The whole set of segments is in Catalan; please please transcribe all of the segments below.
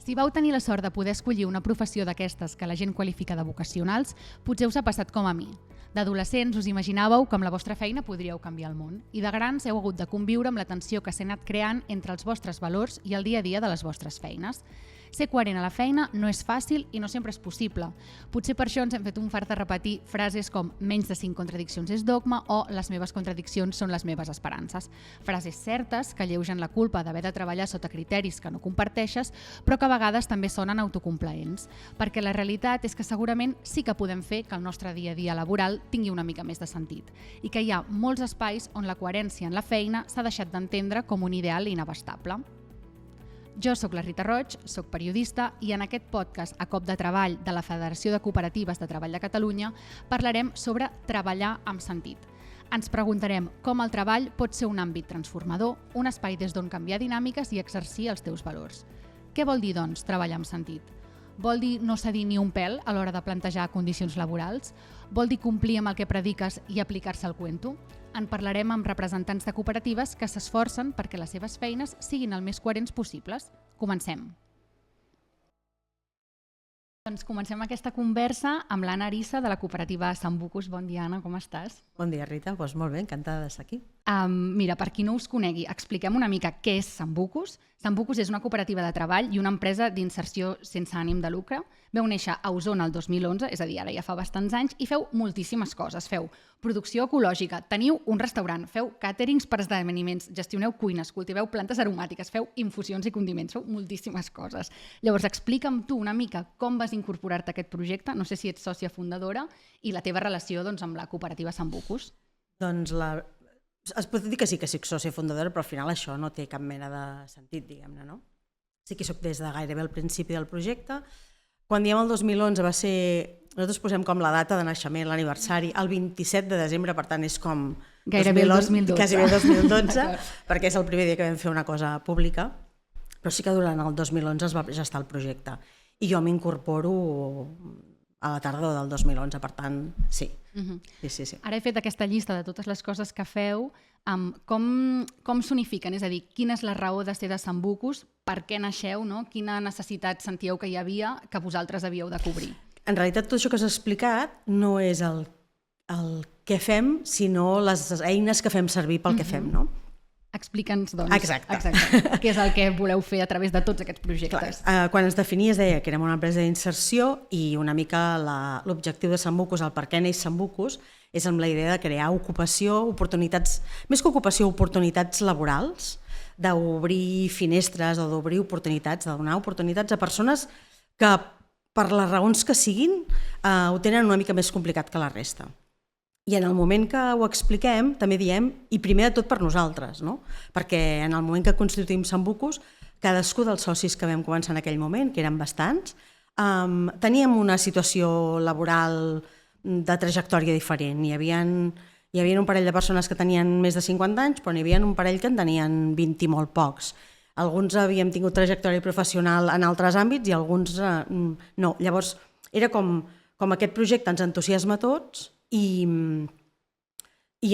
Si vau tenir la sort de poder escollir una professió d'aquestes que la gent qualifica de vocacionals, potser us ha passat com a mi. D'adolescents us imaginàveu que amb la vostra feina podríeu canviar el món i de grans heu hagut de conviure amb la tensió que s'ha anat creant entre els vostres valors i el dia a dia de les vostres feines. Ser coherent a la feina no és fàcil i no sempre és possible. Potser per això ens hem fet un fart de repetir frases com menys de 5 contradiccions és dogma o les meves contradiccions són les meves esperances. Frases certes que alleugen la culpa d'haver de treballar sota criteris que no comparteixes, però que a vegades també sonen autocomplaents, perquè la realitat és que segurament sí que podem fer que el nostre dia a dia laboral tingui una mica més de sentit i que hi ha molts espais on la coherència en la feina s'ha deixat d'entendre com un ideal inabastable. Jo sóc la Rita Roig, sóc periodista i en aquest podcast A Cop de Treball de la Federació de Cooperatives de Treball de Catalunya parlarem sobre treballar amb sentit. Ens preguntarem com el treball pot ser un àmbit transformador, un espai des d'on canviar dinàmiques i exercir els teus valors. Què vol dir, doncs, treballar amb sentit? Vol dir no cedir ni un pèl a l'hora de plantejar condicions laborals? Vol dir complir amb el que prediques i aplicar-se al cuento? En parlarem amb representants de cooperatives que s'esforcen perquè les seves feines siguin el més coherents possibles. Comencem. Doncs comencem aquesta conversa amb l'Anna Arissa de la cooperativa Sambucus. Bon dia, Anna, com estàs? Bon dia, Rita. Doncs molt bé, encantada d'estar aquí. Mira, per qui no us conegui, expliquem una mica què és Sambucus. Sambucus és una cooperativa de treball i una empresa d'inserció sense ànim de lucre. Veu néixer a Osona el 2011, és a dir, ara ja fa bastants anys, i feu moltíssimes coses. Feu producció ecològica, teniu un restaurant, feu càterings per esdeveniments, gestioneu cuines, cultiveu plantes aromàtiques, feu infusions i condiments, feu moltíssimes coses. Llavors, explica'm tu una mica com vas incorporar-te a aquest projecte, no sé si ets sòcia fundadora, i la teva relació amb la cooperativa Sambucus. Doncs es pot dir que sí que soc sòcia fundadora, però al final això no té cap mena de sentit, diguem-ne, no? Sí que soc des de gairebé al principi del projecte. Quan diem el 2011 va ser... Nosaltres posem com la data de naixement, l'aniversari, el 27 de desembre, per tant és com... Gairebé el 2012. Gairebé el 2012, perquè és el primer dia que vam fer una cosa pública, però sí que durant el 2011 es va gestar el projecte. I jo m'incorporo a la tardor del 2011, per tant, sí. Sí. Ara he fet aquesta llista de totes les coses que feu. Com s'unifiquen? És a dir, quina és la raó de ser de Sambucus? Per què naixeu? No? Quina necessitat sentíeu que hi havia que vosaltres havíeu de cobrir? En realitat, tot això que has explicat no és el què fem, sinó les eines que fem servir pel que fem, no? Explica'ns, doncs, Exacte. Què és el que voleu fer a través de tots aquests projectes. Clar, quan es definia es deia que érem una empresa d'inserció i una mica l'objectiu de Sambucus, el per què neix Sambucus, és amb la idea de crear ocupació, oportunitats, més que ocupació, oportunitats laborals, d'obrir finestres o d'obrir oportunitats, de donar oportunitats a persones que, per les raons que siguin, ho tenen una mica més complicat que la resta. I en el moment que ho expliquem, també diem, i primer de tot per nosaltres, no? Perquè en el moment que constituïm Sambucus, cadascú dels socis que vam començar en aquell moment, que eren bastants, teníem una situació laboral de trajectòria diferent. Hi havia un parell de persones que tenien més de 50 anys, però n'hi havia un parell que en tenien 20 i molt pocs. Alguns havíem tingut trajectòria professional en altres àmbits i alguns no. Llavors, era com aquest projecte ens entusiasma a tots i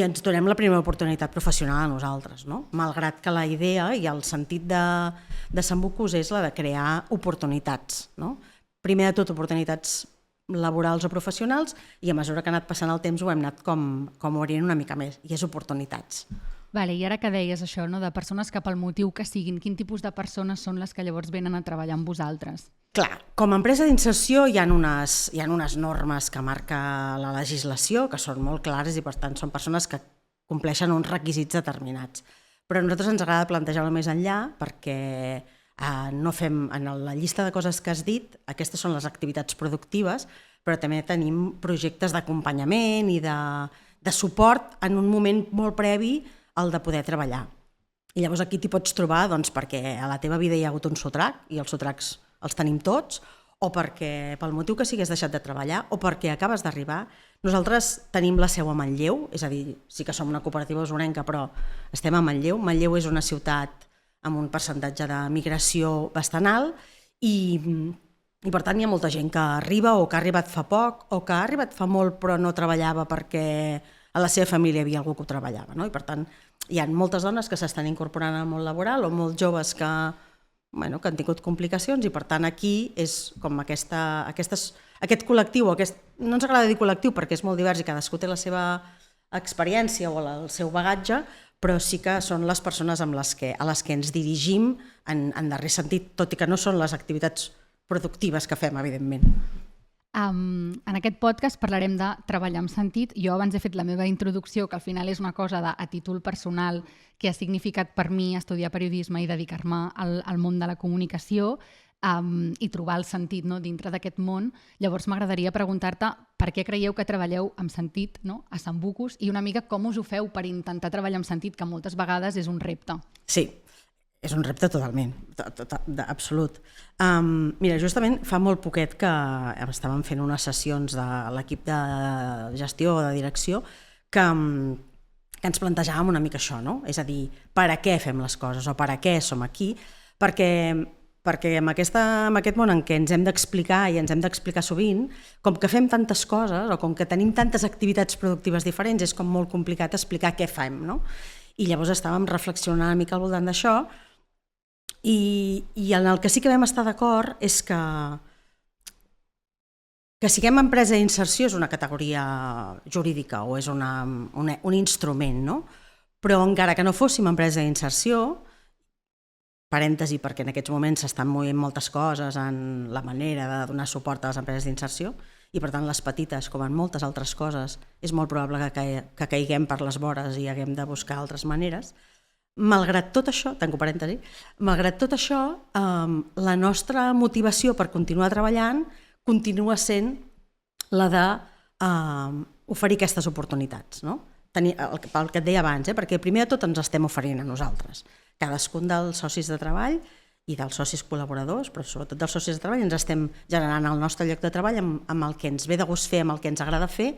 ens donem la primera oportunitat professional a nosaltres, no? Malgrat que la idea i el sentit de Sambucus és la de crear oportunitats, no? Primer de tot oportunitats laborals o professionals i a mesura que ha anat passant el temps ho hem anat com obrint una mica més i és oportunitats. Vale, i ara que deies això, no, de persones que pel motiu que siguin, quin tipus de persones són les que llavors venen a treballar amb vosaltres? Clar, com a empresa d'inserció hi ha unes normes que marca la legislació, que són molt clares i per tant són persones que compleixen uns requisits determinats. Però a nosaltres ens agrada plantejar-ho més enllà perquè no fem, en la llista de coses que has dit, aquestes són les activitats productives, però també tenim projectes d'acompanyament i de suport en un moment molt previ al de poder treballar. I llavors aquí t'hi pots trobar doncs, perquè a la teva vida hi ha hagut un sotrac i els sotracs els tenim tots, o perquè pel motiu que siguis deixat de treballar o perquè acabes d'arribar. Nosaltres tenim la seu a Manlleu, és a dir, sí que som una cooperativa osonenca, però estem a Manlleu. Manlleu és una ciutat amb un percentatge de migració bastant alt i per tant hi ha molta gent que arriba o que ha arribat fa poc o que ha arribat fa molt però no treballava perquè a la seva família hi havia algú que ho treballava, no? I per tant hi ha moltes dones que s'estan incorporant al món laboral o molts joves que que han tingut complicacions, i per tant aquí és com aquest col·lectiu, no ens agrada dir col·lectiu perquè és molt divers i cadascú té la seva experiència o el seu bagatge, però sí que són les persones a les que ens dirigim en darrer sentit, tot i que no són les activitats productives que fem, evidentment. En aquest podcast parlarem de treballar amb sentit. Jo abans he fet la meva introducció, que al final és una cosa a títol personal que ha significat per mi estudiar periodisme i dedicar-me al món de la comunicació i trobar el sentit dintre d'aquest món. Llavors m'agradaria preguntar-te per què creieu que treballeu amb sentit a Sambucus i una mica com us ho feu per intentar treballar amb sentit, que moltes vegades és un repte. Sí, és un repte totalment, absolut. Mira, justament fa molt poquet que estàvem fent unes sessions de l'equip de gestió o de direcció que ens plantejàvem una mica això, no? És a dir, per a què fem les coses o per a què som aquí, perquè en aquest món en què ens hem d'explicar i ens hem d'explicar sovint, com que fem tantes coses o com que tenim tantes activitats productives diferents, és com molt complicat explicar què fem, no? I llavors estàvem reflexionant una mica al voltant d'això i en el que sí que vam estar d'acord és que siguem empresa d'inserció és una categoria jurídica o és un instrument, no? Però encara que no fóssim empresa d'inserció, parèntesi perquè en aquests moments s'estan movent moltes coses en la manera de donar suport a les empreses d'inserció i per tant les petites, com en moltes altres coses, és molt probable que caiguem per les vores i haguem de buscar altres maneres. Malgrat tot això, tanco parèntesi, la nostra motivació per continuar treballant continua sent la d'oferir aquestes oportunitats, no? El que et deia abans, perquè primer de tot ens estem oferint a nosaltres. Cadascun dels socis de treball i dels socis col·laboradors, però sobretot dels socis de treball, ens estem generant el nostre lloc de treball amb el que ens ve de gust fer, amb el que ens agrada fer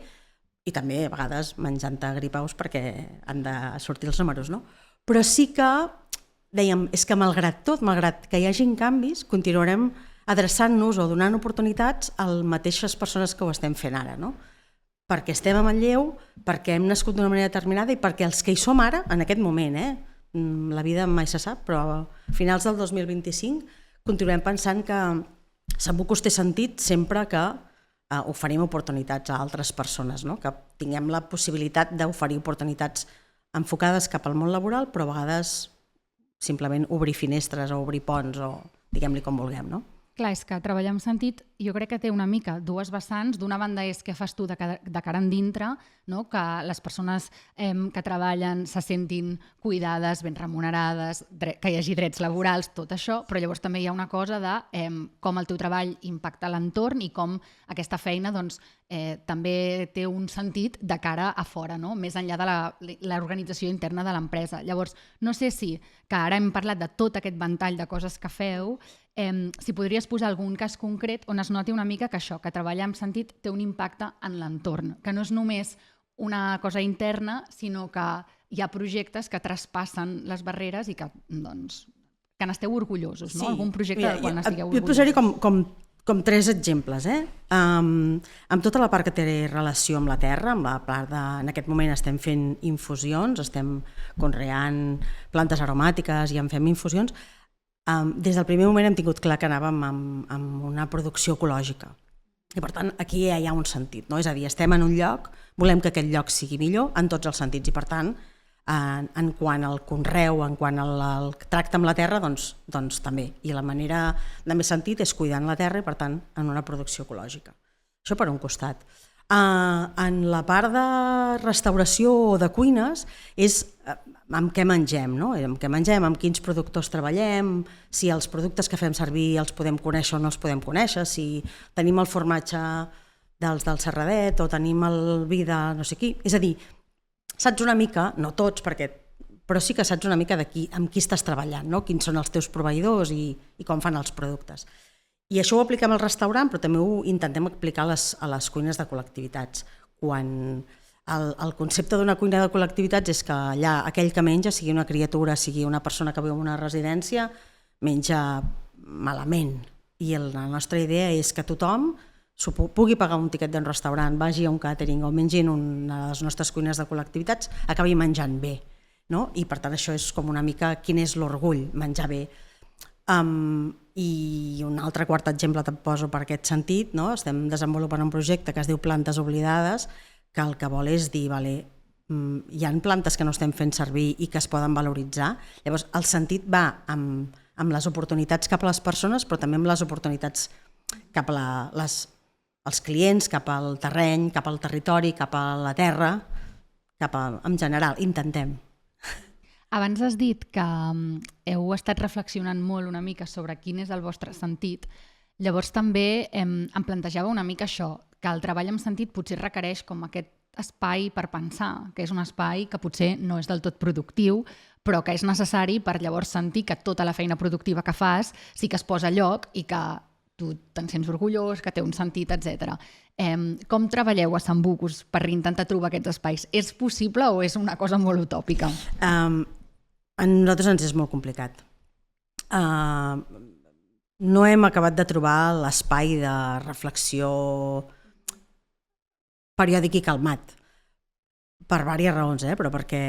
i també a vegades menjant-te gripaus perquè han de sortir els números, no? Però sí que dèiem, és que malgrat tot, malgrat que hi hagin canvis, continuarem adreçant-nos o donant oportunitats a les mateixes persones que ho estem fent ara, no? Perquè estem a Manlleu, perquè hem nascut d'una manera determinada i perquè els que hi som ara, en aquest moment, la vida mai se sap, però a finals del 2025 continuem pensant que Sambucus té sentit sempre que oferim oportunitats a altres persones, no? Que tinguem la possibilitat d'oferir oportunitats enfocades cap al món laboral, però a vegades simplement obrir finestres o obrir ponts o diguem-li com vulguem, no? Clar, és que treballar amb sentit jo crec que té una mica dues vessants. D'una banda és què fas tu de cara endintre, no? Que les persones que treballen se sentin cuidades, ben remunerades, que hi hagi drets laborals, tot això, però llavors també hi ha una cosa de com el teu treball impacta l'entorn i com aquesta feina també té un sentit de cara a fora, no? Més enllà de l'organització interna de l'empresa. Llavors, no sé si, que ara hem parlat de tot aquest ventall de coses que feu, si podries posar algun cas concret on es noti una mica que això, que treballar amb sentit té un impacte en l'entorn, que no és només una cosa interna, sinó que hi ha projectes que traspassen les barreres i que n'esteu orgullosos, no? Algun projecte del qual n'estigueu orgullosos. Jo posaré com 3 exemples. Amb tota la part que té relació amb la terra, amb la part en aquest moment estem fent infusions, estem conreant plantes aromàtiques i en fem infusions. Des del primer moment hem tingut clar que anàvem amb una producció ecològica. I per tant, aquí ja hi ha un sentit, no? És a dir, estem en un lloc, volem que aquest lloc sigui millor en tots els sentits i per tant, en quant al conreu, en quant al tracte amb la terra, doncs també. I la manera de més sentit és cuidant la terra i per tant en una producció ecològica. Això per un costat. En la part de restauració o de cuines és amb què mengem, no? Amb què mengem, amb quins productors treballem, si els productes que fem servir els podem conèixer o no els podem conèixer, si tenim el formatge del Serradet o tenim el vi de no sé qui. És a dir, saps una mica, no tots, però sí que saps una mica amb qui estàs treballant, no? Quins són els teus proveïdors i com fan els productes. I això ho apliquem al restaurant, però també ho intentem aplicar a les cuines de col·lectivitats. Quan el concepte d'una cuina de col·lectivitats és que allà aquell que menja, sigui una criatura, sigui una persona que viu en una residència, menja malament. I la nostra idea és que tothom pugui pagar un tiquet d'un restaurant, vagi a un càtering o mengi en una de les nostres cuines de col·lectivitats, acabi menjant bé. No? I per tant això és com una mica quin és l'orgull, menjar bé. I un altre quart exemple te'n poso per aquest sentit, no? Estem desenvolupant un projecte que es diu Plantes Oblidades, que el que vol és dir, hi ha plantes que no estem fent servir i que es poden valoritzar. Llavors, el sentit va amb les oportunitats cap a les persones, però també amb les oportunitats cap a els clients, cap al terreny, cap al territori, cap a la terra, en general, intentem. Abans has dit que heu estat reflexionant molt una mica sobre quin és el vostre sentit. Llavors també em plantejava una mica això, que el treball amb sentit potser requereix com aquest espai per pensar, que és un espai que potser no és del tot productiu, però que és necessari per llavors sentir que tota la feina productiva que fas sí que es posa a lloc i que tu te'n sents orgullós, que té un sentit, etc. Com treballeu a Sambucus per intentar trobar aquests espais? És possible o és una cosa molt utòpica? A nosaltres ens és molt complicat. No hem acabat de trobar l'espai de reflexió periòdic i calmat, per diverses raons, però perquè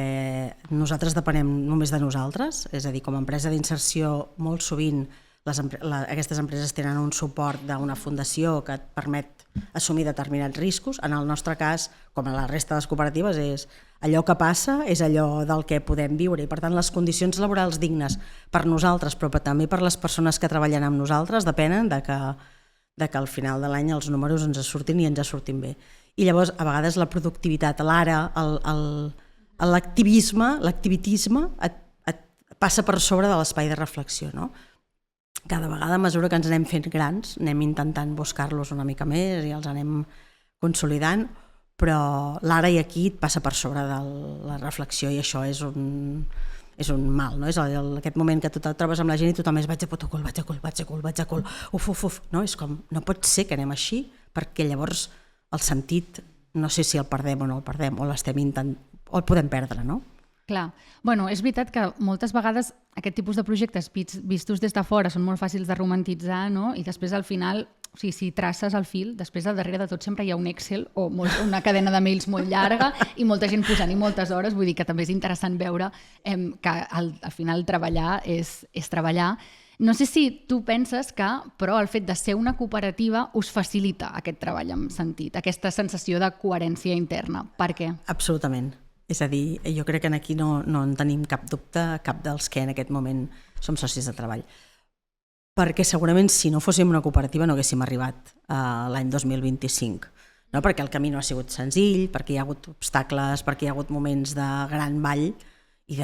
nosaltres depenem només de nosaltres, és a dir, com a empresa d'inserció molt sovint aquestes empreses tenen un suport d'una fundació que et permet assumir determinats riscos. En el nostre cas, com a la resta de les cooperatives, és allò que passa, és allò del que podem viure i per tant les condicions laborals dignes per nosaltres però també per les persones que treballen amb nosaltres depenen de que al final de l'any els números ens surtin i ens surtin bé. I llavors a vegades la productivitat, l'ara, l'activitisme et passa per sobre de l'espai de reflexió, no? Cada vegada, a mesura que ens anem fent grans, anem intentant buscar-los una mica més i els anem consolidant, però l'ara i aquí et passa per sobre de la reflexió i això és un mal, no? És aquest moment que tu et trobes amb la gent i tothom és vaig a puto cul, uf, no? És com, no pot ser que anem així, perquè llavors el sentit, no sé si el perdem o no el perdem, o l'estem intentant, o el podem perdre, no? Clar. Bueno, és veritat que moltes vegades aquest tipus de projectes vistos des de fora són molt fàcils de romantitzar, no? I després al final, o sigui, si traces el fil, després al darrere de tot sempre hi ha un Excel o una cadena de mails molt llarga i molta gent posant-hi moltes hores, vull dir que també és interessant veure que al final treballar és treballar. No sé si tu penses que, però, el fet de ser una cooperativa us facilita aquest treball amb sentit, aquesta sensació de coherència interna. Per què? Absolutament. És a dir, jo crec que aquí no en tenim cap dubte, cap dels que en aquest moment som socis de treball. Perquè segurament si no fóssim una cooperativa no haguéssim arribat l'any 2025. No? Perquè el camí no ha sigut senzill, perquè hi ha hagut obstacles, perquè hi ha hagut moments de gran ball i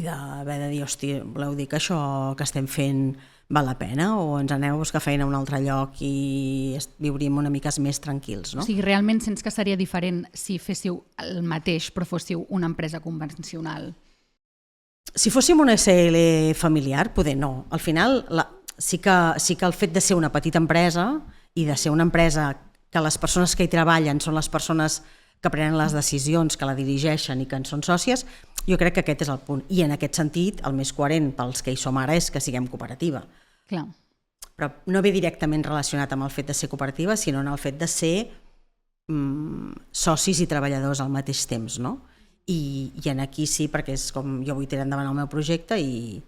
d'haver de dir, hòstia, voleu dir que això que estem fent val la pena o ens aneu a buscar feina a un altre lloc i viuríem una mica més tranquils, no? O sigui, realment sents que seria diferent si féssiu el mateix però fóssiu una empresa convencional? Si fóssim una SL familiar, poder no. Al final, sí que el fet de ser una petita empresa i de ser una empresa que les persones que hi treballen són les persones que prenen les decisions, que la dirigeixen i que en són sòcies, jo crec que aquest és el punt. I en aquest sentit, el més coherent pels que hi som ara és que siguem cooperativa. Clar. Però no ve directament relacionat amb el fet de ser cooperativa, sinó en el fet de ser socis i treballadors al mateix temps, no? I en aquí sí, perquè és com jo vull tirar endavant el meu projecte i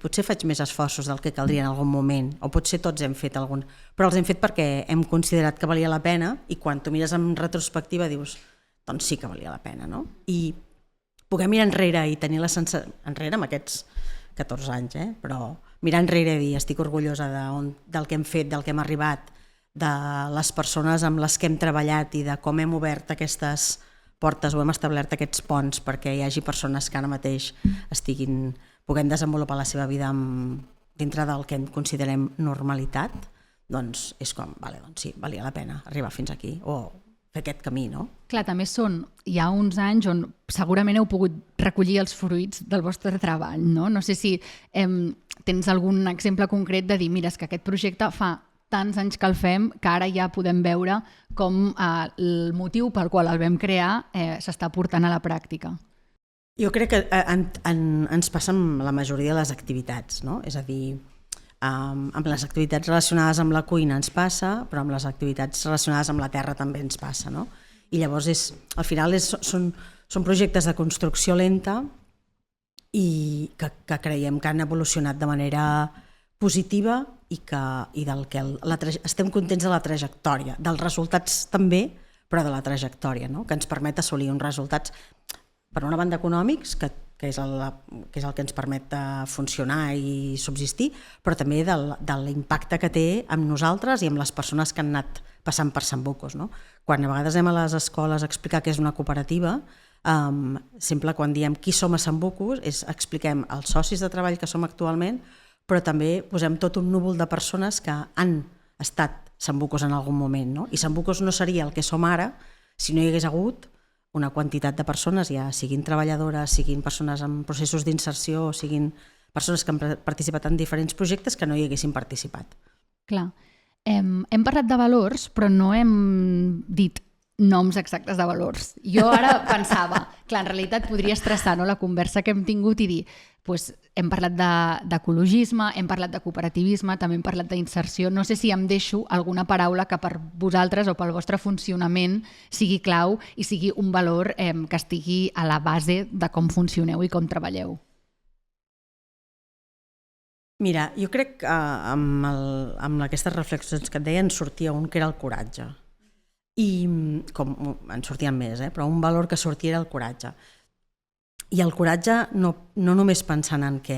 potser faig més esforços del que caldria en algun moment, o potser tots hem fet algun, però els hem fet perquè hem considerat que valia la pena i quan tu mires en retrospectiva dius, doncs sí que valia la pena, no? I poder mirar enrere i tenir la sensació, enrere amb aquests 14 anys, però mirar enrere i dir estic orgullosa del que hem fet, del que hem arribat, de les persones amb les que hem treballat i de com hem obert aquestes portes o hem establert aquests ponts perquè hi hagi persones que ara mateix puguem desenvolupar la seva vida dintre del que considerem normalitat, doncs és com, vale, doncs sí, valia la pena arribar fins aquí o fer aquest camí, no? Clar, també hi ha uns anys on segurament heu pogut recollir els fruits del vostre treball, no? No sé si tens algun exemple concret de dir, mira, és que aquest projecte fa tants anys que el fem que ara ja podem veure com el motiu pel qual el vam crear s'està portant a la pràctica. Jo crec que ens passa amb la majoria de les activitats, no? És a dir, amb les activitats relacionades amb la cuina ens passa, però amb les activitats relacionades amb la terra també ens passa, no? I llavors al final són projectes de construcció lenta i que creiem que han evolucionat de manera positiva i del que estem contents de la trajectòria, dels resultats també, però de la trajectòria, no? Que ens permet assolir uns resultats, per una banda econòmics, que és el que ens permet funcionar i subsistir, però també de l'impacte que té amb nosaltres i amb les persones que han anat passant per Sambucos, no? Quan a vegades anem a les escoles a explicar què és una cooperativa, sempre quan diem qui som a Sambucos expliquem els socis de treball que som actualment, però també posem tot un núvol de persones que han estat Sambucos en algun moment, no? I Sambucos no seria el que som ara si no hi hagués hagut una quantitat de persones, ja siguin treballadores, siguin persones en processos d'inserció, siguin persones que han participat en diferents projectes que no hi haguessin participat. Clar. Hem parlat de valors, però no hem dit noms exactes de valors. Jo ara pensava, clar, en realitat podries traçar la conversa que hem tingut i dir, hem parlat d'ecologisme, hem parlat de cooperativisme, també hem parlat d'inserció. No sé si em deixo alguna paraula que per vosaltres o pel vostre funcionament sigui clau i sigui un valor que estigui a la base de com funcioneu i com treballeu. Mira, jo crec que amb aquestes reflexions que et deia en sortia un que era el coratge. I com en sortien més, però un valor que sortia era el coratge. I el coratge no només pensant en que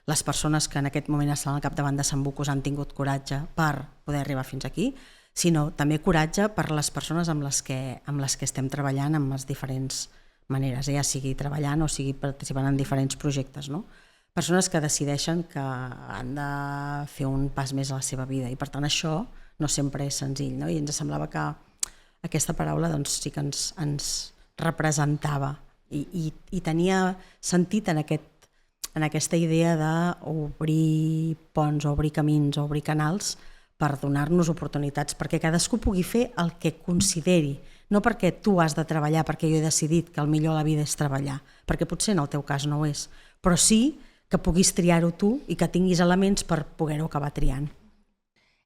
les persones que en aquest moment estan al capdavant de Sambucos han tingut coratge per poder arribar fins aquí, sinó també coratge per les persones amb les que estem treballant en les diferents maneres, ja sigui treballant o sigui participant en diferents projectes, no? Persones que decideixen que han de fer un pas més a la seva vida i per tant això no sempre és senzill, no? I ens semblava que aquesta paraula doncs, sí que ens representava i tenia sentit en aquesta idea d'obrir ponts, obrir camins, obrir canals per donar-nos oportunitats, perquè cadascú pugui fer el que consideri, no perquè tu has de treballar, perquè jo he decidit que el millor a la vida és treballar, perquè potser en el teu cas no ho és, però sí que puguis triar-ho tu i que tinguis elements per poder-ho acabar triant.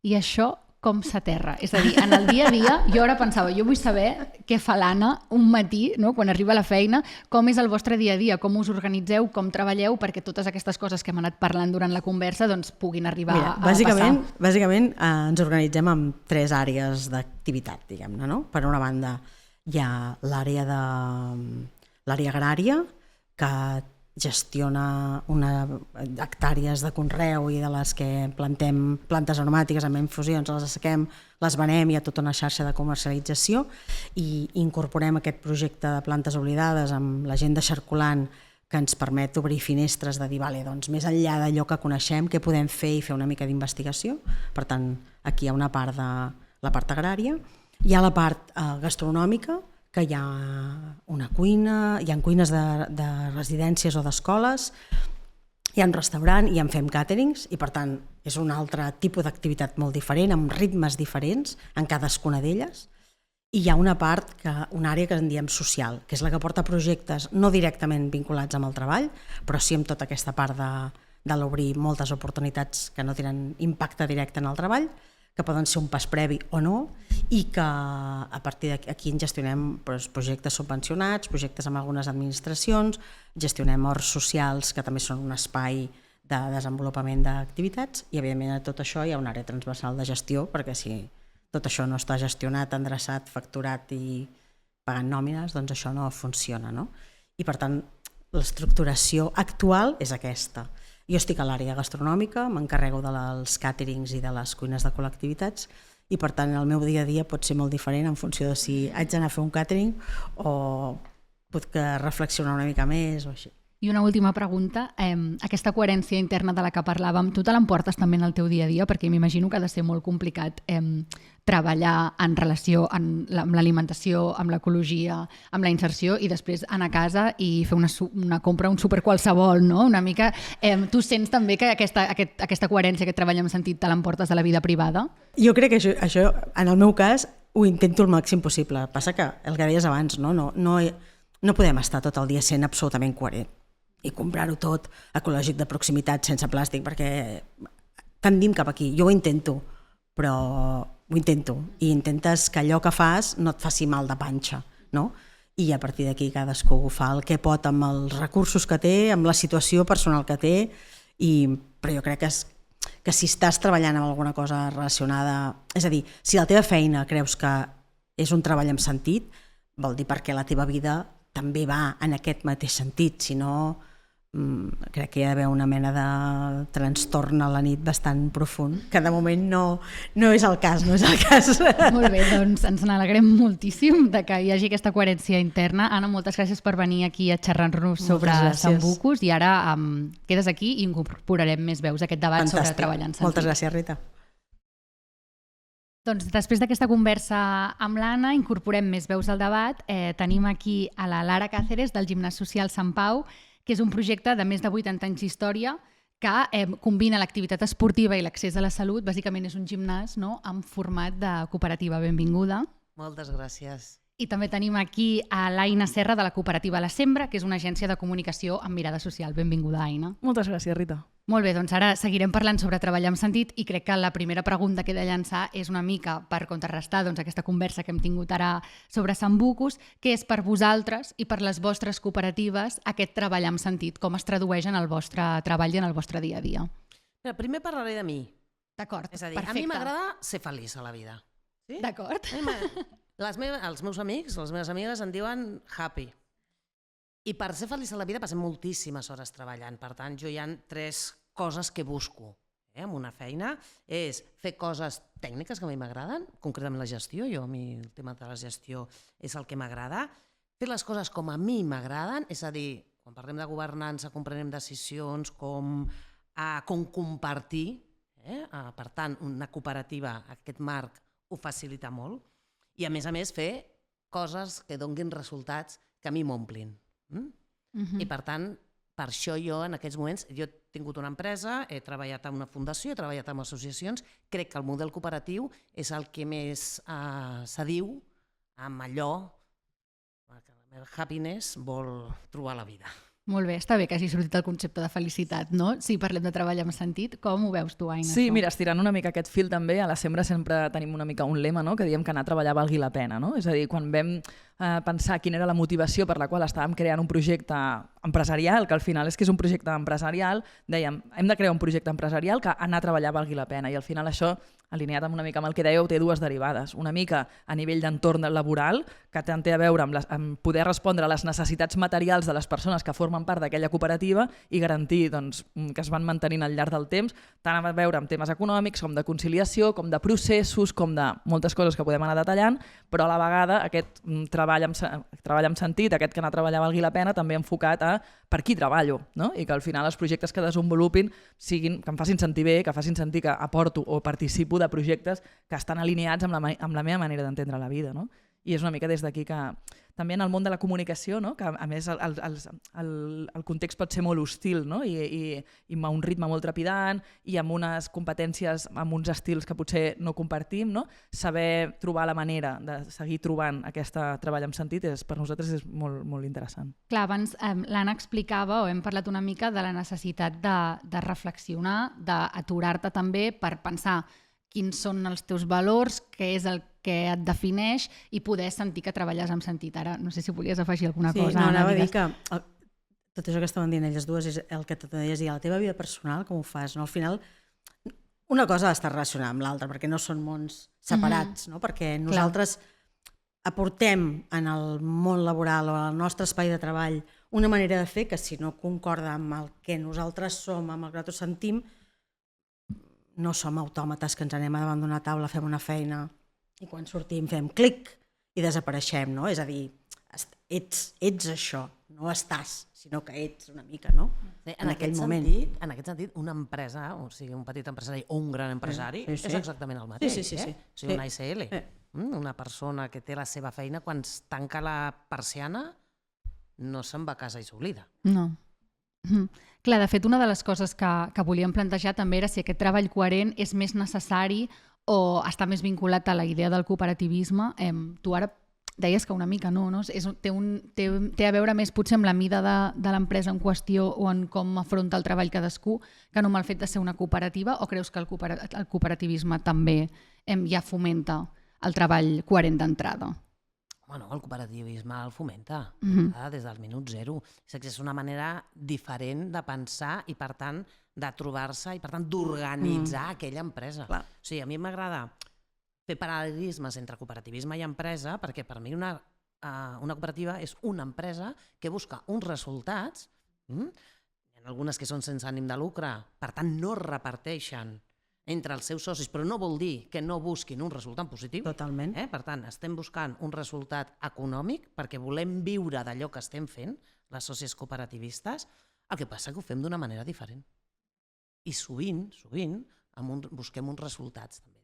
I això com s'aterra? És a dir, en el dia a dia, jo ara pensava, jo vull saber què fa l'Anna un matí, no? Quan arriba a la feina, com és el vostre dia a dia, com us organitzeu, com treballeu, perquè totes aquestes coses que hem anat parlant durant la conversa doncs, puguin arribar a passar. Bàsicament ens organitzem en 3 àrees d'activitat, diguem-ne, no? Per una banda, hi ha l'àrea agrària, que gestiona hectàrees de conreu i de les que plantem plantes aromàtiques amb infusions, les assequem, les venem, hi ha tota una xarxa de comercialització i incorporem aquest projecte de plantes oblidades amb la gent de Xarculant que ens permet obrir finestres de dir, vale, doncs més enllà d'allò que coneixem, què podem fer i fer una mica d'investigació. Per tant, aquí hi ha una part de la part agrària, hi ha la part gastronòmica, que hi ha una cuina, hi ha cuines de residències o d'escoles, hi ha un restaurant i en fem càterings i per tant és un altre tipus d'activitat molt diferent, amb ritmes diferents en cadascuna d'elles. I hi ha una àrea que en diem social, que és la que porta projectes no directament vinculats amb el treball, però sí amb tota aquesta part de l'obrir moltes oportunitats que no tenen impacte directe en el treball, que poden ser un pas previ o no, i que a partir d'aquí en gestionem projectes subvencionats, projectes amb algunes administracions, gestionem horts socials, que també són un espai de desenvolupament d'activitats, i evidentment a tot això hi ha una àrea transversal de gestió, perquè si tot això no està gestionat, endreçat, facturat i pagant nòmines, doncs això no funciona, no? I per tant, l'estructuració actual és aquesta. Jo estic a l'àrea gastronòmica, m'encarrego dels càterings i de les cuines de col·lectivitats i per tant el meu dia a dia pot ser molt diferent en funció de si haig d'anar a fer un càtering o puc reflexionar una mica més o així. I una última pregunta, aquesta coherència interna de la que parlàvem, tu te l'emportes també en el teu dia a dia? Perquè m'imagino que ha de ser molt complicat treballar en relació amb l'alimentació, amb l'ecologia, amb la inserció i després anar a casa i fer una compra, un súper qualsevol, no? Una mica, tu sents també que aquesta coherència, aquest treball en sentit, te l'emportes de la vida privada? Jo crec que això, en el meu cas, ho intento el màxim possible. Passa que, el que deies abans, no podem estar tot el dia sent absolutament coherent i comprar-ho tot ecològic de proximitat sense plàstic, perquè tendim cap aquí. Jo ho intento, però ho intento. I intentes que allò que fas no et faci mal de panxa, no? i a partir d'aquí cadascú fa el que pot amb els recursos que té, amb la situació personal que té, però jo crec que si estàs treballant amb alguna cosa relacionada, és a dir, si la teva feina creus que és un treball amb sentit, vol dir perquè la teva vida també va en aquest mateix sentit, si no crec que hi ha d'haver una mena de trastorn a la nit bastant profund, que de moment no és el cas, no és el cas. Molt bé, doncs ens n'alegrem moltíssim de que hi hagi aquesta coherència interna. Anna, moltes gràcies per venir aquí a xerrar-nos sobre Sambucus i ara quedes aquí i incorporarem més veus a aquest debat sobre treballar en sentit. Moltes gràcies, Rita. Doncs després d'aquesta conversa amb l'Anna incorporem més veus al debat. Tenim aquí a la Lara Cáceres del Gimnàs Social Sant Pau, que és un projecte de més de 80 anys d'història que combina l'activitat esportiva i l'accés a la salut. Bàsicament és un gimnàs en format de cooperativa. Benvinguda. Moltes gràcies. I també tenim aquí a l'Aina Serra de la cooperativa La Sembra, que és una agència de comunicació amb mirada social. Benvinguda, Aina. Moltes gràcies, Rita. Molt bé, doncs ara seguirem parlant sobre treballar amb sentit i crec que la primera pregunta que he de llançar és una mica per contrarrestar aquesta conversa que hem tingut ara sobre Sambucus, que és per vosaltres i per les vostres cooperatives aquest treballar amb sentit, com es tradueix en el vostre treball i en el vostre dia a dia. Mira, primer parlaré de mi. D'acord, és a dir, perfecte. A mi m'agrada ser feliç a la vida. Sí? D'acord. Els meus amics, les meves amigues en diuen happy. I per ser feliç a la vida passem moltíssimes hores treballant. Per tant, jo hi ha 3 coses que busco amb una feina. És fer coses tècniques que a mi m'agraden, concretament la gestió. A mi el tema de la gestió és el que m'agrada. Fer les coses com a mi m'agraden, és a dir, quan parlem de governança, com prenem decisions, com compartir. Per tant, una cooperativa, aquest marc, ho facilita molt. I a més, fer coses que donguin resultats que a mi m'omplin. I per tant, per això jo en aquests moments, jo he tingut una empresa, he treballat en una fundació, he treballat en associacions, crec que el model cooperatiu és el que més s'adiu amb allò que la meva happiness vol trobar a la vida. Molt bé, està bé que hagi sortit el concepte de felicitat, no? Si parlem de treballar amb sentit, com ho veus tu, Aina? Sí, mira, estirant una mica aquest fil també, a la Sembra sempre tenim una mica un lema, no?, que diem que anar a treballar valgui la pena, no? És a dir, quan vam pensar quina era la motivació per la qual estàvem creant un projecte empresarial, que al final és que és un projecte empresarial, dèiem, hem de crear un projecte empresarial que anar a treballar valgui la pena, i al final això, alineat amb una mica amb el que dèieu, té 2 derivades. Una mica a nivell d'entorn laboral, que té a veure amb poder respondre a les necessitats materials de les persones que formen part d'aquella cooperativa i garantir que es van mantenint al llarg del temps, tant a veure amb temes econòmics com de conciliació, com de processos, com de moltes coses que podem anar detallant, però a la vegada aquest treball amb sentit, aquest que anar a treballar valgui la pena, també enfocat a per qui treballo, no? I que al final els projectes que desenvolupin siguin, que em facin sentir bé, que facin sentir que aporto o participo de projectes que estan alineats amb la meva manera d'entendre la vida, no? I és una mica des d'aquí que també en el món de la comunicació, no?, que a més el context pot ser molt hostil, no?, i amb un ritme molt trepidant i amb unes competències, amb uns estils que potser no compartim, no?, saber trobar la manera de seguir trobant aquest treball amb sentit per nosaltres és molt, molt interessant. Clar, abans l'Anna explicava, o hem parlat una mica de la necessitat de reflexionar, d'aturar-te també per pensar quins són els teus valors, què és el que et defineix i poder sentir que treballes amb sentit. Ara, no sé si volies afegir alguna cosa. Sí, anava a dir que tot això que estaven dient elles dues és el que tu deies, i a la teva vida personal com ho fas? Al final, una cosa ha d'estar relacionada amb l'altra, perquè no són mons separats, perquè nosaltres aportem en el món laboral o al nostre espai de treball una manera de fer que si no concorda amb el que nosaltres som, amb el que nosaltres sentim, no som autòmates que ens anem a davant d'una taula, fem una feina i quan sortim fem clic i desapareixem, no? És a dir, ets això, no estàs, sinó que ets una mica, no? En aquell moment. En aquest sentit, una empresa, o sigui, un petit empresari o un gran empresari, és exactament el mateix. Sí. O sigui, una ASL, una persona que té la seva feina, quan es tanca la persiana, no se'n va a casa i s'oblida. No. Clar, de fet, una de les coses que volíem plantejar també era si aquest treball coherent és més necessari o està més vinculat a la idea del cooperativisme. Tu ara deies que una mica no? Té a veure més potser amb la mida de l'empresa en qüestió o en com afronta el treball cadascú que no amb el fet de ser una cooperativa, o creus que el cooperativisme també ja fomenta el treball coherent d'entrada? Bueno, el cooperativisme el fomenta des del minut zero. És una manera diferent de pensar i, per tant, de trobar-se i, per tant, d'organitzar aquella empresa. Clar. O sigui, a mi m'agrada fer paral·lelismes entre cooperativisme i empresa perquè per mi una cooperativa és una empresa que busca uns resultats, hi ha algunes que són sense ànim de lucre, per tant, no reparteixen entre els seus socis, però no vol dir que no busquin un resultat positiu. Totalment. Per tant, estem buscant un resultat econòmic perquè volem viure d'allò que estem fent, les sòcies cooperativistes, el que passa que ho fem d'una manera diferent. I sovint, busquem uns resultats també.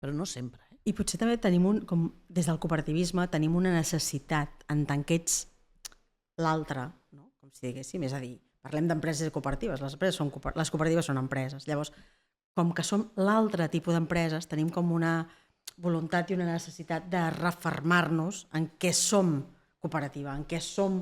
Però no sempre. I potser també tenim des del cooperativisme tenim una necessitat en tant que ets l'altre, no? Com si diguéssim, és a dir, parlem d'empreses i cooperatives, les cooperatives són empreses, llavors com que som l'altre tipus d'empreses, tenim com una voluntat i una necessitat de refermar-nos en què som cooperativa, en què som,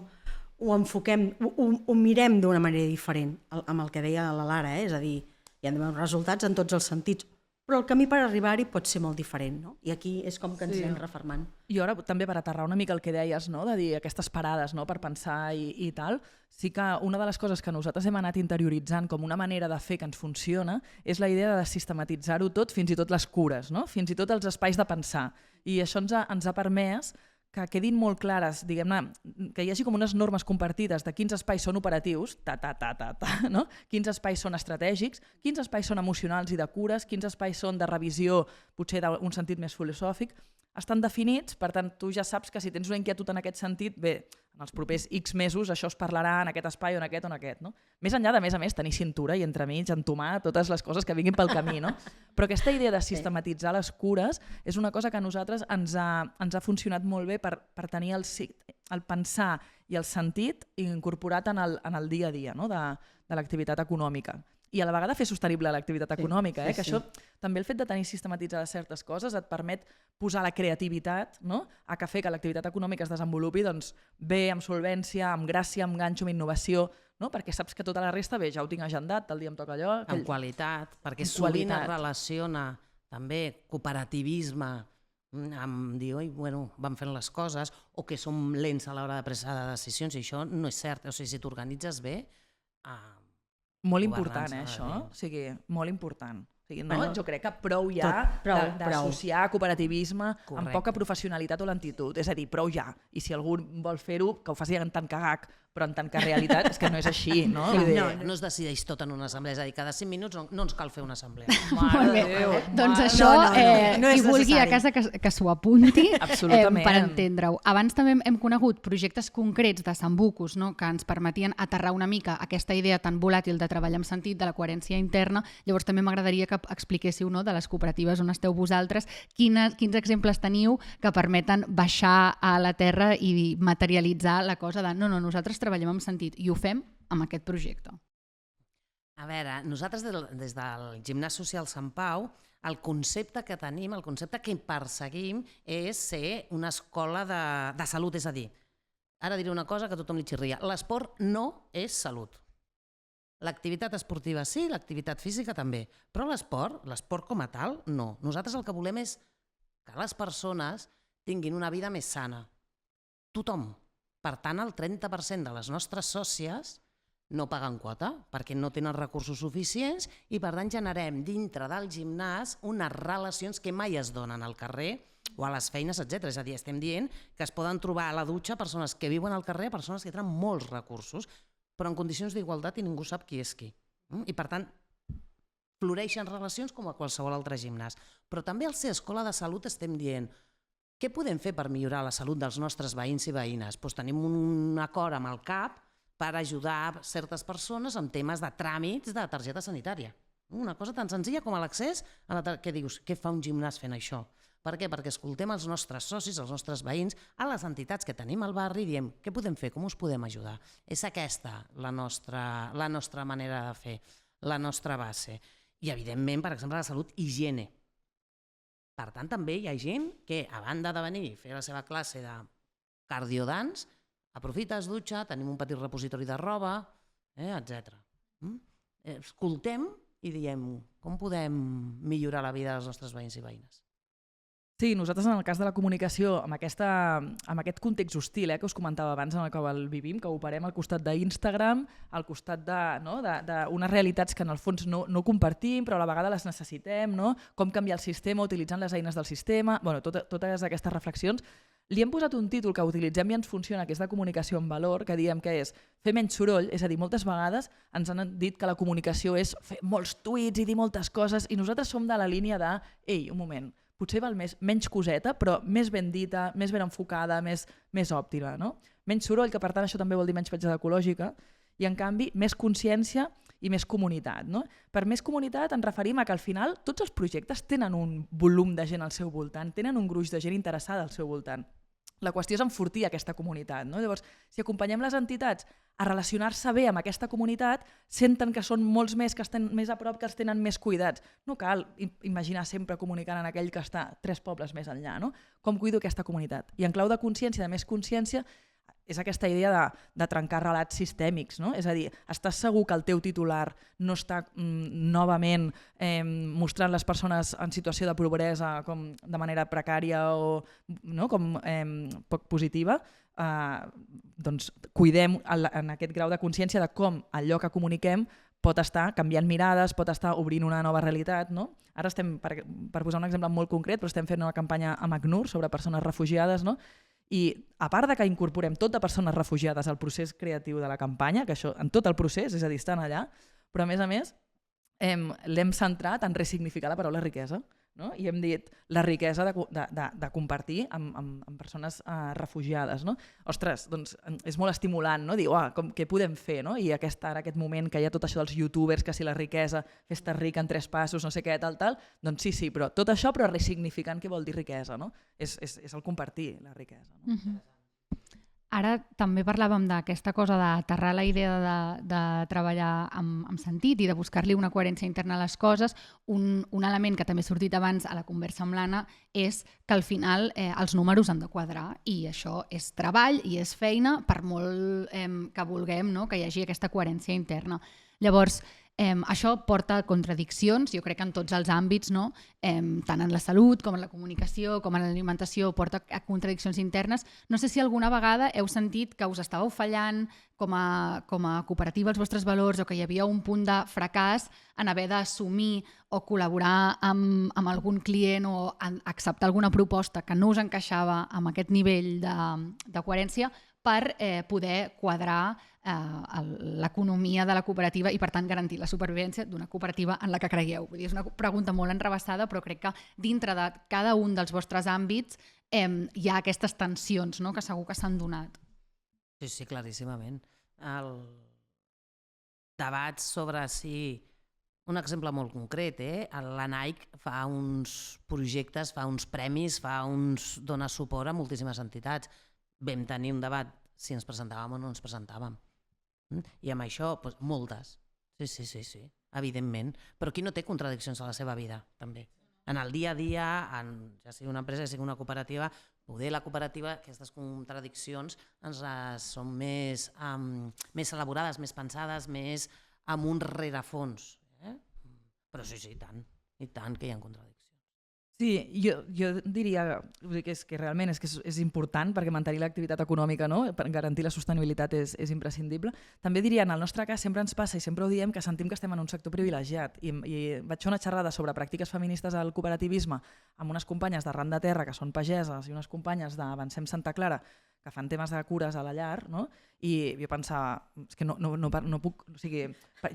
ho enfoquem, ho mirem d'una manera diferent, amb el que deia la Lara, és a dir, hi ha d'haver resultats en tots els sentits, però el camí per arribar-hi pot ser molt diferent, no? I aquí és com que ens anem refermant. I ara també per aterrar una mica el que deies, no? De dir aquestes parades, no? Per pensar i tal, sí que una de les coses que nosaltres hem anat interioritzant com una manera de fer que ens funciona és la idea de sistematitzar-ho tot, fins i tot les cures, no? Fins i tot els espais de pensar. I això ens ha permès que quedin molt clares, diguem-ne, que hi hagi com unes normes compartides de quins espais són operatius, no? Quins espais són estratègics, quins espais són emocionals i de cures, quins espais són de revisió, potser d'un sentit més filosòfic, estan definits, per tant, tu ja saps que si tens una inquietud en aquest sentit, bé, en els propers X mesos això es parlarà en aquest espai o en aquest o en aquest. No? Més enllà de, més a més, tenir cintura i entremig, entomar totes les coses que vinguin pel camí. No? Però aquesta idea de sistematitzar les cures és una cosa que a nosaltres ens ha funcionat molt bé per tenir el pensar i el sentit incorporat en el dia a dia, no? de l'activitat econòmica. I a la vegada fer sostenible l'activitat econòmica, que això també el fet de tenir sistematitzades certes coses et permet posar la creativitat, no? A que fer que l'activitat econòmica es desenvolupi doncs, bé, amb solvència, amb gràcia, amb ganxo, amb innovació, no? Perquè saps que tota la resta, bé, ja ho tinc agendat, tal dia em toca allò... Amb qualitat, perquè sovint es relaciona també cooperativisme amb dir, oi, bueno, van fent les coses, o que som lents a l'hora de prendre decisions, i això no és cert. O sigui, si t'organitzes bé... Molt important, això. O sigui, molt important. O sigui, no? Jo crec que prou ja d'associar cooperativisme amb poca professionalitat o lentitud. És a dir, prou ja. I si algú vol fer-ho, que ho faci en tant que gag, però en tant que realitat és que no és així. No es decideix tot en una assemblea. És a dir, cada 5 minuts no ens cal fer una assemblea. Molt bé. Doncs això, qui vulgui a casa que s'ho apunti per entendre-ho. Abans també hem conegut projectes concrets de Sambucus que ens permetien aterrar una mica aquesta idea tan volàtil de treballar amb sentit, de la coherència interna. Llavors també m'agradaria que expliquéssiu de les cooperatives on esteu vosaltres, quins exemples teniu que permeten baixar a la terra i materialitzar la cosa de no, nosaltres treballem amb sentit i ho fem amb aquest projecte. A veure, nosaltres des del Gimnàs Social Sant Pau, el concepte que tenim, el concepte que perseguim és ser una escola de salut, és a dir, ara diré una cosa que a tothom li xirria, l'esport no és salut. L'activitat esportiva sí, l'activitat física també, però l'esport com a tal, no. Nosaltres el que volem és que les persones tinguin una vida més sana. Tothom. Per tant, el 30% de les nostres sòcies no paguen quota perquè no tenen recursos suficients i, per tant, generem dintre del gimnàs unes relacions que mai es donen al carrer o a les feines, etc. És a dir, estem dient que es poden trobar a la dutxa persones que viuen al carrer, persones que tenen molts recursos, però en condicions d'igualtat i ningú sap qui és qui. I, per tant, floreixen relacions com a qualsevol altre gimnàs. Però també al ser escola de salut estem dient què podem fer per millorar la salut dels nostres veïns i veïnes? Doncs tenim un acord amb el CAP per ajudar certes persones amb temes de tràmits de targeta sanitària. Una cosa tan senzilla com l'accés a la targeta. Què dius? Què fa un gimnàs fent això? Per què? Perquè escoltem els nostres socis, els nostres veïns, a les entitats que tenim al barri i diem què podem fer, com us podem ajudar. És aquesta la nostra manera de fer, la nostra base. I, evidentment, per exemple, la salut, higiene. Per tant, també hi ha gent que, a banda de venir i fer la seva classe de cardiodans, aprofita, es dutxa, tenim un petit repositori de roba, etc. Escoltem i diem com podem millorar la vida dels nostres veïns i veïnes. Sí, nosaltres en el cas de la comunicació, amb aquest context hostil que us comentava abans en el que el vivim, que operem al costat d'Instagram, al costat d'unes realitats que en el fons no compartim, però a la vegada les necessitem, no? Com canviar el sistema utilitzant les eines del sistema, bueno, totes aquestes reflexions. Li hem posat un títol que utilitzem i ens funciona, que és de comunicació amb valor, que diem que és fer menys soroll, és a dir, moltes vegades ens han dit que la comunicació és fer molts tuits i dir moltes coses, i nosaltres som de la línia de, ei, un moment, potser val menys coseta, però més ben dita, més ben enfocada, més òptima. No? Menys soroll, que per tant això també vol dir menys petjada ecològica, i en canvi més consciència i més comunitat. No? Per més comunitat ens referim a que al final tots els projectes tenen un volum de gent al seu voltant, tenen un gruix de gent interessada al seu voltant. La qüestió és enfortir aquesta comunitat. No? Llavors, si acompanyem les entitats a relacionar-se bé amb aquesta comunitat, senten que són molts més, que estan més a prop, que els tenen més cuidats. No cal imaginar sempre comunicant en aquell que està 3 pobles més enllà. No? Com cuido aquesta comunitat? I en clau de consciència, de més consciència, és aquesta idea de trencar relats sistèmics. No? És a dir, estàs segur que el teu titular no està novament mostrant les persones en situació de pobresa com de manera precària o no? Com poc positiva? Doncs cuidem en aquest grau de consciència de com allò que comuniquem pot estar canviant mirades, pot estar obrint una nova realitat. No? Ara estem, per posar un exemple molt concret, però estem fent una campanya amb ACNUR sobre persones refugiades, no? I a part de que incorporem tot de persones refugiades al procés creatiu de la campanya, que això en tot el procés, és a dir, estan allà, però a més, l'hem centrat en ressignificar la paraula riquesa. No? I hem dit la riquesa de compartir amb persones refugiades. No? Ostres, doncs és molt estimulant, no? Dir, què podem fer? No? I aquest moment que hi ha tot això dels youtubers, que si la riquesa, fes-te ric en 3 passos, no sé què, tal, doncs sí, però tot això però ressignificant què vol dir riquesa. No? És el compartir la riquesa. No? Ara també parlàvem d'aquesta cosa d'aterrar la idea de treballar amb sentit i de buscar-li una coherència interna a les coses. Un element que també ha sortit abans a la conversa amb l'Anna és que al final els números han de quadrar i això és treball i és feina per molt que vulguem, no? Que hi hagi aquesta coherència interna. Llavors, això porta a contradiccions, jo crec que en tots els àmbits, no? Tant en la salut com en la comunicació com en l'alimentació, porta a contradiccions internes. No sé si alguna vegada heu sentit que us estàveu fallant com a cooperativa els vostres valors o que hi havia un punt de fracàs en haver d'assumir o col·laborar amb algun client o acceptar alguna proposta que no us encaixava amb aquest nivell de coherència per poder quadrar l'economia de la cooperativa i per tant garantir la supervivència d'una cooperativa en la que cregueu. Vull dir, és una pregunta molt enrevessada, però crec que dintre de cada un dels vostres àmbits hi ha aquestes tensions, no? Que segur que s'han donat. Sí, claríssimament. El debat sobre si... Un exemple molt concret, la Nike fa uns projectes, fa uns premis, dona suport a moltíssimes entitats. Vam tenir un debat si ens presentàvem o no ens presentàvem. I amb això, doncs, moltes. Sí, evidentment. Però qui no té contradiccions a la seva vida, també? En el dia a dia, ja sigui una empresa, ja sigui una cooperativa, poder la cooperativa, aquestes contradiccions són més elaborades, més pensades, més amb un rerefons. Però sí, i tant que hi ha contradiccions. Sí, jo diria que realment és important perquè mantenir l'activitat econòmica, no? Per garantir la sostenibilitat és imprescindible. També diria, en el nostre cas sempre ens passa i sempre ho diem que sentim que estem en un sector privilegiat i vaig fer una xerrada sobre pràctiques feministes al cooperativisme amb unes companyes d'Arran de Terra que són pageses i unes companyes d'Avancem Santa Clara que fan temes de cures a la llar, no? I jo pensava, és que no puc, o sigui,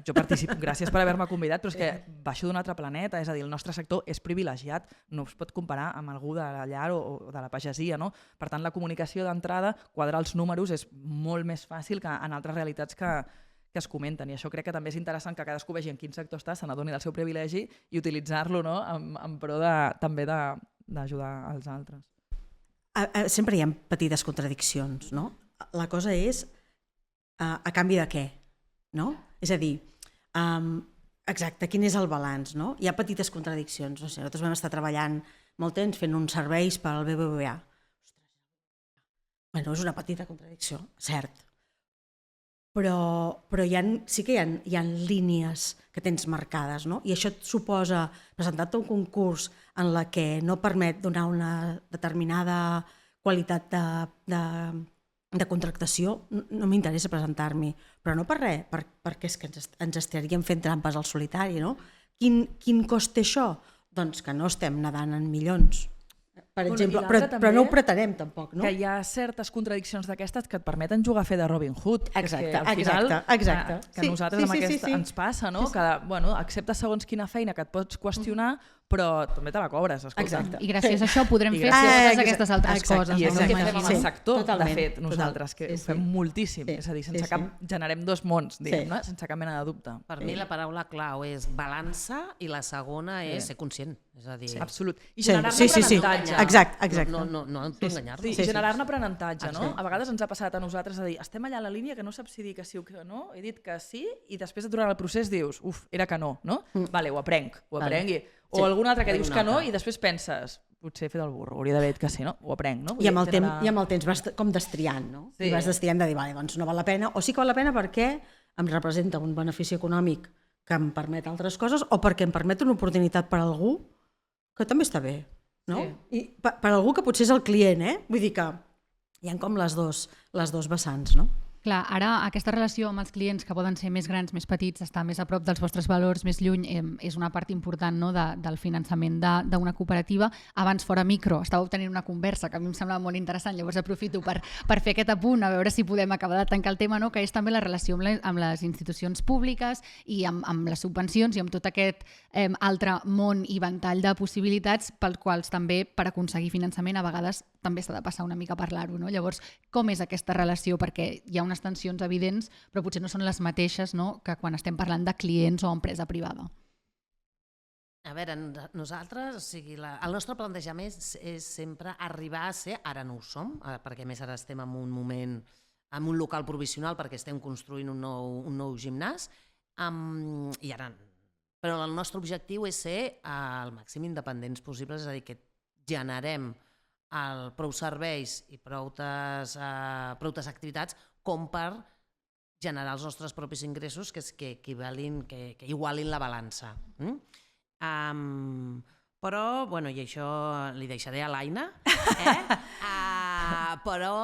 jo participo, gràcies per haver-me convidat, però és que baixo d'un altre planeta, és a dir, el nostre sector és privilegiat, no es pot comparar amb algú de la llar o de la pagesia, no? Per tant, la comunicació d'entrada, quadrar els números és molt més fàcil que en altres realitats que es comenten, i això crec que també és interessant que cadascú vegi en quin sector està, se n'adoni del seu privilegi i utilitzar-lo, no? en pro també d'ajudar els altres. Sempre hi ha petites contradiccions, no? La cosa és a canvi de què, no? És a dir, exacte, quin és el balanç, no? Hi ha petites contradiccions, no sé, nosaltres vam estar treballant molt temps fent uns serveis per al BBVA. Bueno, és una petita contradicció, cert, però sí que hi ha línies que tens marcades, no? I això et suposa presentar-te un concurs en la que no permet donar una determinada qualitat de contractació, no m'interessa presentar-m'hi, però no per res, perquè és que ens estaríem fent trampes al solitari, no? Quin cost té això? Doncs que no estem nedant en milions, per exemple, però no ho pretenem tampoc, no? Que hi ha certes contradiccions d'aquestes que et permeten jugar a fer de Robin Hood. Exacte, exacte. Que nosaltres amb aquesta ens passa, no? Que, bueno, acceptes segons quina feina que et pots qüestionar, però també te la cobres, escolta. Exacte. I gràcies a això podrem fer totes aquestes altres coses. I és el que fem amb el Sí, sector, totalment, de fet, nosaltres, que ho fem moltíssim. És a dir, sense cap... generem dos mons, diguem-ne, sense cap mena de dubte. Per mi la paraula clau és balança i la segona és ser conscient. És a dir... Absolut. I Sí, generar-ne aprenentatge. exacte. No autoenganyar-nos. Sí, generar-ne aprenentatge, no? A vegades ens ha passat a nosaltres a dir, estem allà a la línia que no saps si dir que sí o que no, he dit que sí, i després durant el procés dius, era que no, no? Vale, ho aprenc, i... O algun altre que dius que no i després penses, potser he fet el burro, hauria d'haver dit que sí, no? Ho aprenc, no? I amb el temps vas com destriant, no? Sí. I vas destriant de dir, vale, doncs no val la pena, o sí que val la pena perquè em representa un benefici econòmic que em permet altres coses o perquè em permet una oportunitat per a algú que també està bé, no? Sí. I per algú que potser és el client, Vull dir que hi ha com les dos vessants, no? Clar, ara aquesta relació amb els clients que poden ser més grans, més petits, estar més a prop dels vostres valors, més lluny, és una part important, no, del finançament d'una cooperativa. Abans, fora micro, estàveu tenint una conversa que a mi em semblava molt interessant, llavors aprofito per fer aquest apunt, a veure si podem acabar de tancar el tema, no, que és també la relació amb les institucions públiques i amb les subvencions i amb tot aquest altre món i ventall de possibilitats pels quals també, per aconseguir finançament, a vegades també s'ha de passar una mica a parlar-ho, no? Llavors, com és aquesta relació? Perquè hi ha unes tensions evidents, però potser no són les mateixes, no?, que quan estem parlant de clients o empresa privada. A veure, nosaltres, o sigui, el nostre plantejament és sempre arribar a ser, ara no ho som, perquè més ara estem en un moment, en un local provisional perquè estem construint un nou gimnàs, i ara, però el nostre objectiu és ser el màxim independents possibles, és a dir, que generem prou serveis i proutes activitats com per generar els nostres propis ingressos que igualin la balança. Però, bueno, i això li deixaré a l'Aina, però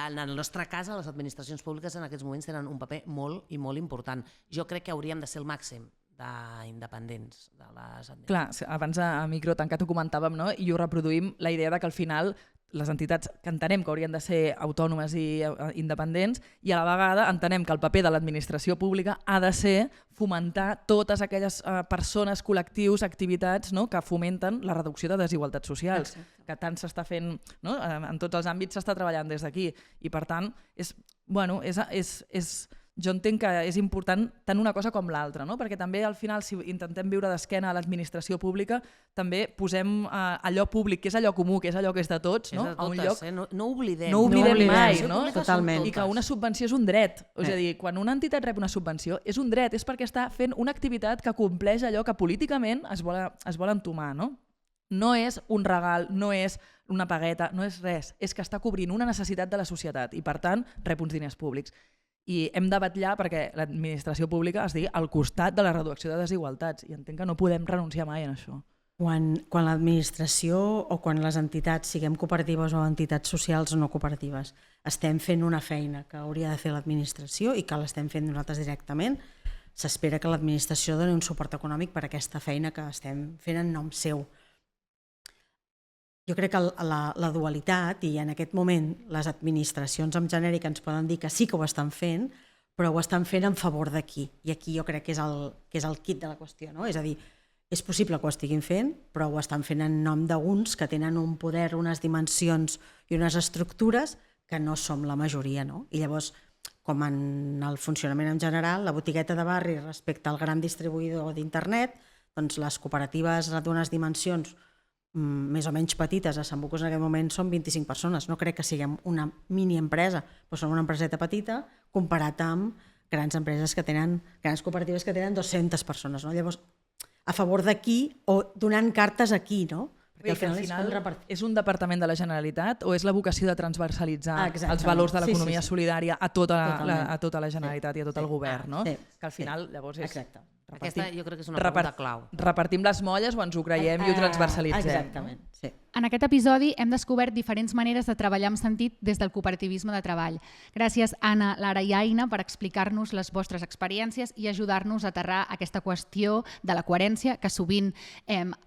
en el nostre cas les administracions públiques en aquests moments tenen un paper molt i molt important. Jo crec que hauríem de ser el màxim d'independents de les administracions. Clar, abans a micro tancat ho comentàvem, no? I ho reproduïm, la idea de que al final les entitats que entenem que haurien de ser autònomes i independents i a la vegada entenem que el paper de l'administració pública ha de ser fomentar totes aquelles persones, col·lectius, activitats, no?, que fomenten la reducció de desigualtats socials. Exacte. Que tant s'està fent, no?, en tots els àmbits s'està treballant des d'aquí i per tant jo entenc que és important tant una cosa com l'altra, no? Perquè també al final si intentem viure d'esquena a l'administració pública també posem allò públic, que és allò comú, que és allò que és de tots, no? A un lloc... No oblidem. No oblidem mai, no? Totalment. I que una subvenció és un dret. És a dir, quan una entitat rep una subvenció és un dret, és perquè està fent una activitat que compleix allò que políticament es vol entomar, no? No és un regal, no és una pagueta, no és res. És que està cobrint una necessitat de la societat i, per tant, rep uns diners públics. I hem de vetllar perquè l'administració pública estigui al costat de la reducció de desigualtats i entenc que no podem renunciar mai a això. Quan l'administració o quan les entitats, siguem cooperatives o entitats socials o no cooperatives, estem fent una feina que hauria de fer l'administració i que l'estem fent nosaltres directament, s'espera que l'administració doni un suport econòmic per a aquesta feina que estem fent en nom seu. Jo crec que la dualitat, i en aquest moment les administracions en genèric ens poden dir que sí que ho estan fent, però ho estan fent en favor d'aquí. I aquí jo crec que és el quid de la qüestió, no? És a dir, és possible que ho estiguin fent, però ho estan fent en nom d'uns que tenen un poder, unes dimensions i unes estructures que no som la majoria, no? I llavors, com en el funcionament en general, la botigueta de barri respecte al gran distribuïdor d'internet, doncs les cooperatives d'unes dimensions més o menys petites, a Sant Bucos en aquest moment són 25 persones, no crec que siguem una mini empresa, però som una empreseta petita comparat amb grans empreses que tenen, grans cooperatives que tenen 200 persones, no? Llavors, a favor d'aquí o donant cartes aquí, no? Perquè al que al final és final com repartir. és un departament de la Generalitat o és la vocació de transversalitzar Exactament. els valors de Sí, l'economia sí. solidària a tota Totalment. la Generalitat i a tot el govern, no? Sí. Que al final, llavors, és... Exacte. Aquesta jo crec que és una pregunta clau. Repartim les molles o ens ho creiem i ho transversalitzem. Exactament, sí. En aquest episodi hem descobert diferents maneres de treballar amb sentit des del cooperativisme de treball. Gràcies, Anna, Lara i Aina, per explicar-nos les vostres experiències i ajudar-nos a aterrar aquesta qüestió de la coherència que sovint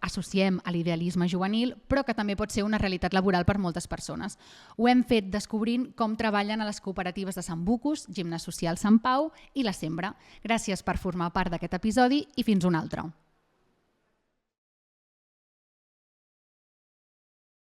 associem a l'idealisme juvenil, però que també pot ser una realitat laboral per moltes persones. Ho hem fet descobrint com treballen a les cooperatives de Sant Bucus, Gimnàs Social Sant Pau i La Sembra. Gràcies per formar part d'aquest episodi i fins un altre.